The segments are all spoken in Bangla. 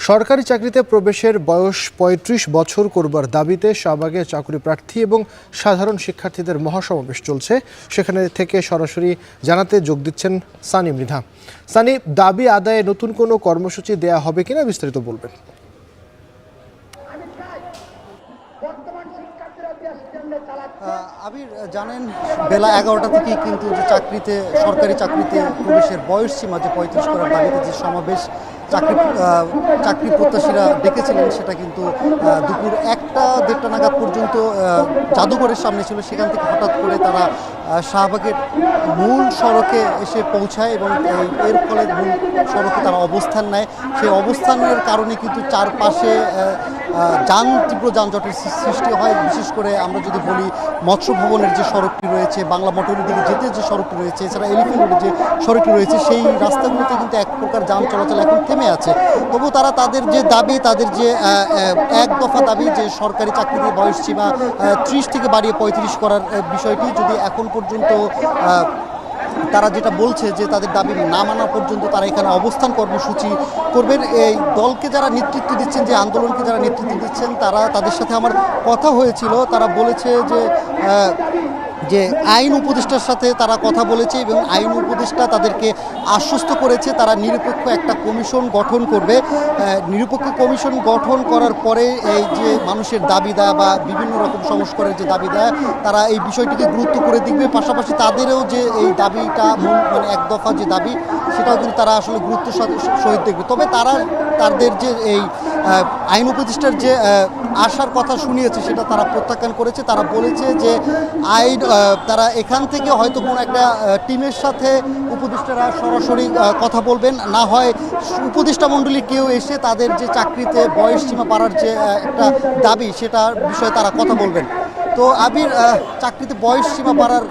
সরকারি চাকরিতে প্রবেশের বয়স ৩৫ বছর করবার দাবিতে শাহবাগে চাকরি প্রার্থী এবং সাধারণ শিক্ষার্থীদের মহাসমাবেশ চলছে। সেখানে থেকে সরাসরি জানাতে যোগ দিচ্ছেন সানি মৃধা। সানি, দাবি আদায়ে নতুন কোনো কর্মসূচি দেয়া হবে কিনা বিস্তারিত বলবেন। আবির, জানেন বেলা ১১টা থেকেই কিন্তু যে সরকারি চাকরিতে প্রবেশের বয়স সীমা যে ৩৫ করার দাবিতে যে সমাবেশ চাকরি প্রত্যাশীরা ডেকেছিলেন, সেটা কিন্তু দুপুর ১টা-১.৫টা নাগাদ পর্যন্ত জাদুঘরের সামনে ছিল। সেখান থেকে হঠাৎ করে তারা শাহবাগের মূল সড়কে এসে পৌঁছায় এবং এর ফলে মূল সড়কে তারা অবস্থান নেয়। সেই অবস্থানের কারণে কিন্তু চারপাশে তীব্র যানজটের সৃষ্টি হয়। বিশেষ করে আমরা যদি বলি মৎস্য ভবনের যে সড়কটি রয়েছে, বাংলা মোটরের দিকে যেতে যে সড়কটি রয়েছে, এছাড়া এলিফ্যান্ট রোডের যে সড়কটি রয়েছে, সেই রাস্তাগুলোতে কিন্তু এক প্রকার যান চলাচল এখন থেমে আছে। তবু তারা তাদের যে দাবি, তাদের যে এক দফা দাবি যে সরকারি চাকরির বয়স সীমা 30 থেকে বাড়িয়ে 35 করার বিষয়টি যদি এখন পর্যন্ত তারা যেটা বলছে যে তাদের দাবি না মানা পর্যন্ত তারা এখানে অবস্থান কর্মসূচি করবেন। এই দলকে যারা নেতৃত্ব দিচ্ছেন, যে আন্দোলনকে যারা নেতৃত্ব দিচ্ছেন, তাদের সাথে আমার কথা হয়েছিল। তারা বলেছে যে আইন উপদেষ্টার সাথে তারা কথা বলেছে এবং আইন উপদেষ্টা তাদেরকে আশ্বস্ত করেছে তারা নিরপেক্ষ একটা কমিশন গঠন করবে। নিরপেক্ষ কমিশন গঠন করার পরে এই যে মানুষের দাবি দেয় বা বিভিন্ন রকম সংস্কারের যে দাবি দেয়, তারা এই বিষয়টিকে গুরুত্ব করে দেখবে। পাশাপাশি তাদেরও যে এই দাবিটা এক দফা যে দাবি, সেটাও কিন্তু তারা আসলে গুরুত্ব সহিত দেখবে। তবে তারা তাদের যে এই আইন উপদেষ্টার যে আশার কথা শুনিয়েছে, সেটা তারা প্রত্যাখ্যান করেছে। তারা বলেছে যে তারা এখান থেকে হয়তো কোনো একটা টিমের সাথে উপদেষ্টারা সরাসরি কথা বলবেন, না হয় উপদেষ্টা মণ্ডলী কেউ এসে তাদের যে চাকরিতে বয়স সীমা বাড়ার যে একটা দাবি, সেটার বিষয়ে তারা কথা বলবেন। তো আবির, চাকরিতে বয়স সীমা বাড়ার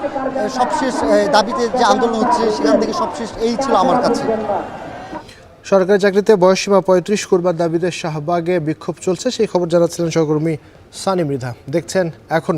সবশেষ দাবিতে যে আন্দোলন হচ্ছে, সেখান থেকে সবশেষ এই ছিল আমার কাছে। সরকারি চাকরিতে বয়সসীমা ৩৫ করবার দাবিতে শাহবাগে বিক্ষোভ চলছে, সেই খবর জানাচ্ছিলেন সহকর্মী সানি মৃধা। দেখছেন এখন।